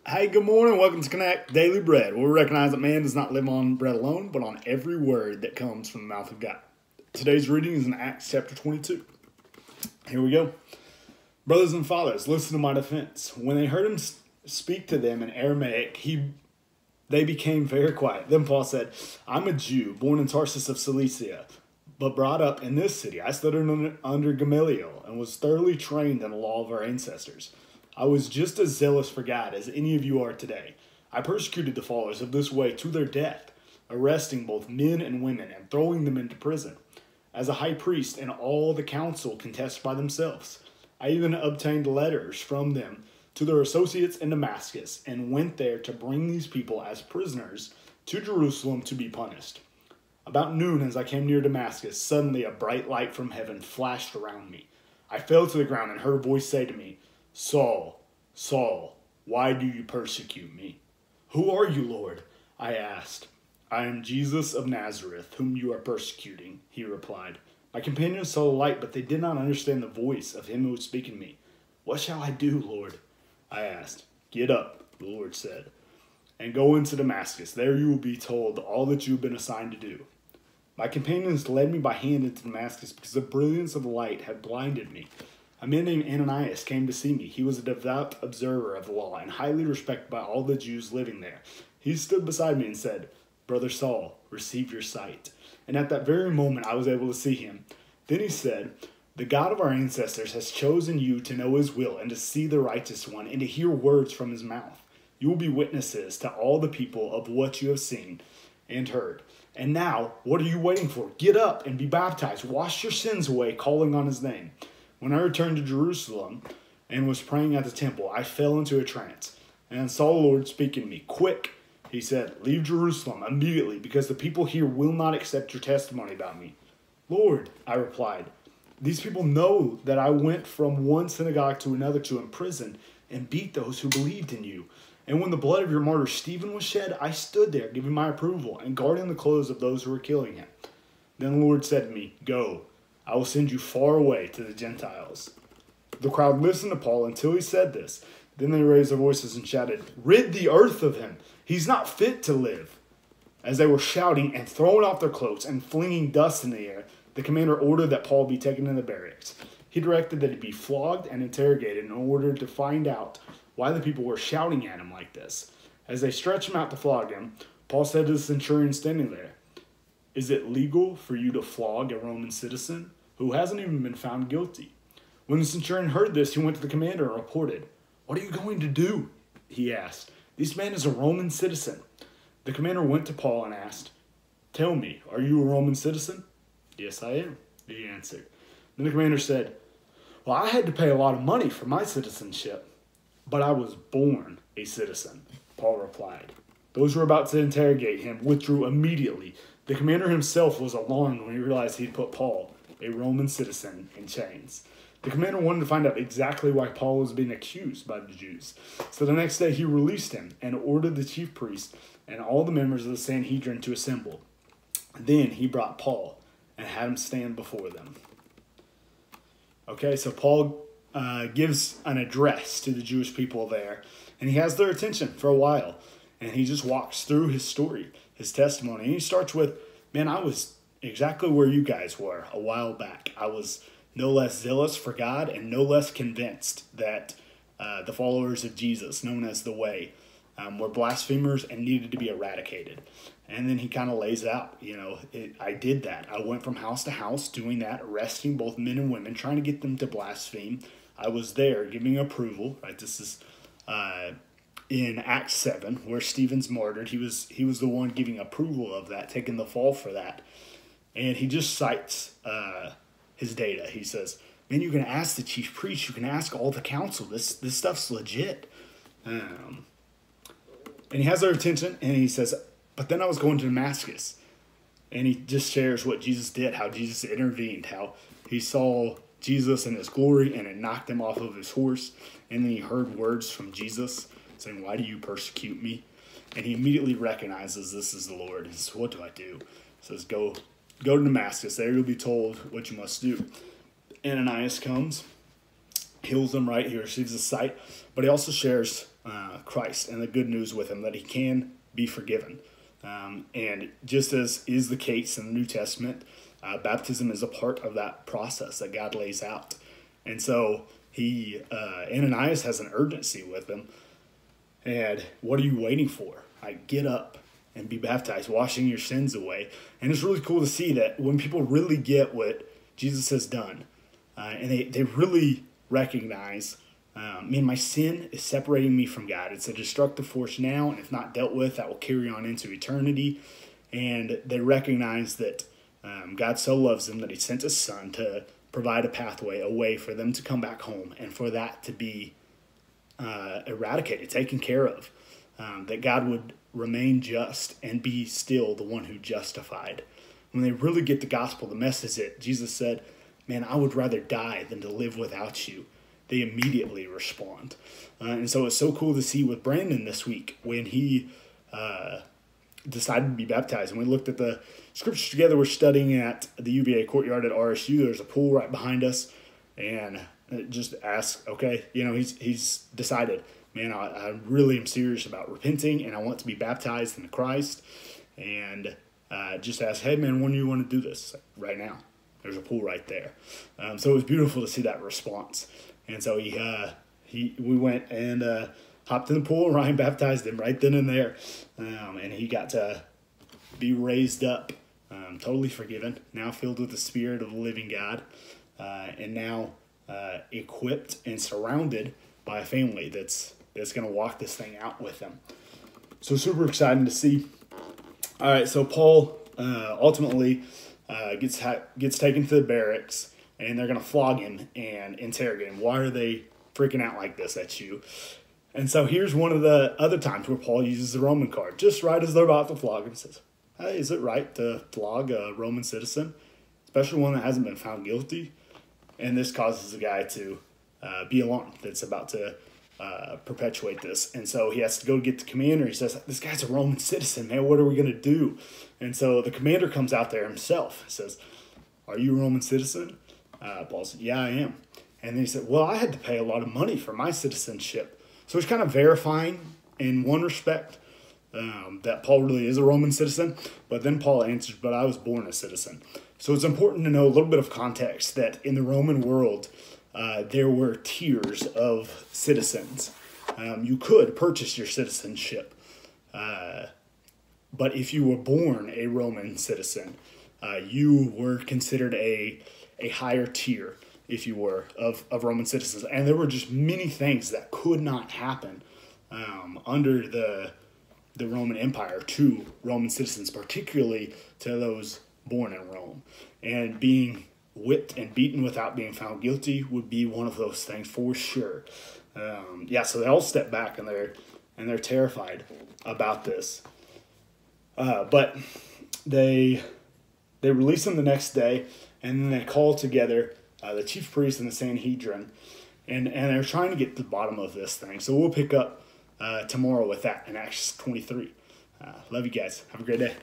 Hey, good morning. Welcome to Connect Daily Bread, where we recognize that man does not live on bread alone, but on every word that comes from the mouth of God. Today's reading is in Acts chapter 22. Here we go. Brothers and fathers, listen to my defense. When they heard him speak to them in Aramaic, they became very quiet. Then Paul said, I'm a Jew, born in Tarsus of Cilicia, but brought up in this city. I studied under Gamaliel and was thoroughly trained in the law of our ancestors. I was just as zealous for God as any of you are today. I persecuted the followers of this way to their death, arresting both men and women and throwing them into prison. As a high priest and all the council contest by themselves, I even obtained letters from them to their associates in Damascus and went there to bring these people as prisoners to Jerusalem to be punished. About noon, as I came near Damascus, suddenly a bright light from heaven flashed around me. I fell to the ground and heard a voice say to me, Saul, Saul, why do you persecute me? Who are you, Lord? I asked. I am Jesus of Nazareth, whom you are persecuting, he replied. My companions saw the light, but they did not understand the voice of him who was speaking to me. What shall I do, Lord? I asked. Get up, the Lord said, and go into Damascus. There you will be told all that you have been assigned to do. My companions led me by hand into Damascus because the brilliance of the light had blinded me. A man named Ananias came to see me. He was a devout observer of the law and highly respected by all the Jews living there. He stood beside me and said, Brother Saul, receive your sight. And at that very moment I was able to see him. Then he said, The God of our ancestors has chosen you to know his will and to see the righteous one and to hear words from his mouth. You will be witnesses to all the people of what you have seen and heard. And now, what are you waiting for? Get up and be baptized. Wash your sins away, calling on his name. When I returned to Jerusalem and was praying at the temple, I fell into a trance and saw the Lord speaking to me. Quick, he said, leave Jerusalem immediately because the people here will not accept your testimony about me. Lord, I replied, these people know that I went from one synagogue to another to imprison and beat those who believed in you. And when the blood of your martyr Stephen was shed, I stood there giving my approval and guarding the clothes of those who were killing him. Then the Lord said to me, Go. I will send you far away to the Gentiles. The crowd listened to Paul until he said this. Then they raised their voices and shouted, Rid the earth of him. He's not fit to live. As they were shouting and throwing off their cloaks and flinging dust in the air, the commander ordered that Paul be taken to the barracks. He directed that he be flogged and interrogated in order to find out why the people were shouting at him like this. As they stretched him out to flog him, Paul said to the centurion standing there, Is it legal for you to flog a Roman citizen who hasn't even been found guilty? When the centurion heard this, he went to the commander and reported, What are you going to do? He asked. This man is a Roman citizen. The commander went to Paul and asked, Tell me, are you a Roman citizen? Yes, I am, he answered. Then the commander said, Well, I had to pay a lot of money for my citizenship, but I was born a citizen, Paul replied. Those who were about to interrogate him withdrew immediately. The commander himself was alarmed when he realized he'd put Paul, a Roman citizen, in chains. The commander wanted to find out exactly why Paul was being accused by the Jews. So the next day he released him and ordered the chief priest and all the members of the Sanhedrin to assemble. Then he brought Paul and had him stand before them. Okay, so Paul gives an address to the Jewish people there, and he has their attention for a while. And he just walks through his story, his testimony. And he starts with, man, I was exactly where you guys were a while back. I was no less zealous for God and no less convinced that the followers of Jesus, known as the Way, were blasphemers and needed to be eradicated. And then he kind of lays out, I did that. I went from house to house doing that, arresting both men and women, trying to get them to blaspheme. I was there giving approval, right? This is in Acts 7, where Stephen's martyred. He was the one giving approval of that, taking the fall for that. And he just cites his data. He says, man, you can ask the chief priest, you can ask all the council. This stuff's legit. And he has their attention, and he says, but then I was going to Damascus. And he just shares what Jesus did, how Jesus intervened, how he saw Jesus in his glory, and it knocked him off of his horse. And then he heard words from Jesus saying, why do you persecute me? And he immediately recognizes this is the Lord. He says, what do I do? He says, go to Damascus. There you'll be told what you must do. Ananias comes, heals him, right? He receives his sight. But he also shares Christ and the good news with him that he can be forgiven. And just as is the case in the New Testament, baptism is a part of that process that God lays out. And so Ananias has an urgency with him. And what are you waiting for? Get up and be baptized, washing your sins away. And it's really cool to see that when people really get what Jesus has done, and they really recognize, man, my sin is separating me from God. It's a destructive force now, and if not dealt with, that will carry on into eternity. And they recognize that God so loves them that he sent his son to provide a pathway, a way for them to come back home and for that to be eradicated, taken care of. That God would remain just and be still the one who justified. When they really get the gospel, the message that Jesus said, man, I would rather die than to live without you, they immediately respond. And so it's so cool to see with Brandon this week when he decided to be baptized. And we looked at the scriptures together. We're studying at the UVA courtyard at RSU. There's a pool right behind us. And just ask, okay, he's decided, man, I really am serious about repenting and I want to be baptized into Christ. And just ask, hey, man, when do you want to do this? Right now. There's a pool right there. So it was beautiful to see that response. And so we went and hopped in the pool. Ryan baptized him right then and there. And he got to be raised up, totally forgiven, now filled with the Spirit of the living God, and now equipped and surrounded by a family that's going to walk this thing out with them. So super exciting to see. All right, so Paul ultimately gets taken to the barracks, and they're going to flog him and interrogate him. Why are they freaking out like this at you? And so here's one of the other times where Paul uses the Roman card. Just right as they're about to flog him, he says, hey, is it right to flog a Roman citizen, especially one that hasn't been found guilty? And this causes the guy to be alarmed that's about to perpetuate this. And so he has to go get the commander. He says, this guy's a Roman citizen, man. What are we going to do? And so the commander comes out there himself. He says, are you a Roman citizen? Paul said, yeah, I am. And then he said, well, I had to pay a lot of money for my citizenship. So he's kind of verifying in one respect that Paul really is a Roman citizen. But then Paul answers, but I was born a citizen. So it's important to know a little bit of context that in the Roman world, there were tiers of citizens. You could purchase your citizenship. But if you were born a Roman citizen, you were considered a higher tier, if you were, of Roman citizens. And there were just many things that could not happen under the Roman Empire to Roman citizens, particularly to those born in Rome. And being whipped and beaten without being found guilty would be one of those things for sure. So they all step back and they're terrified about this. But they release him the next day, and then they call together the chief priest and the Sanhedrin, and they're trying to get to the bottom of this thing. So we'll pick up tomorrow with that in Acts 23. Love you guys. Have a great day.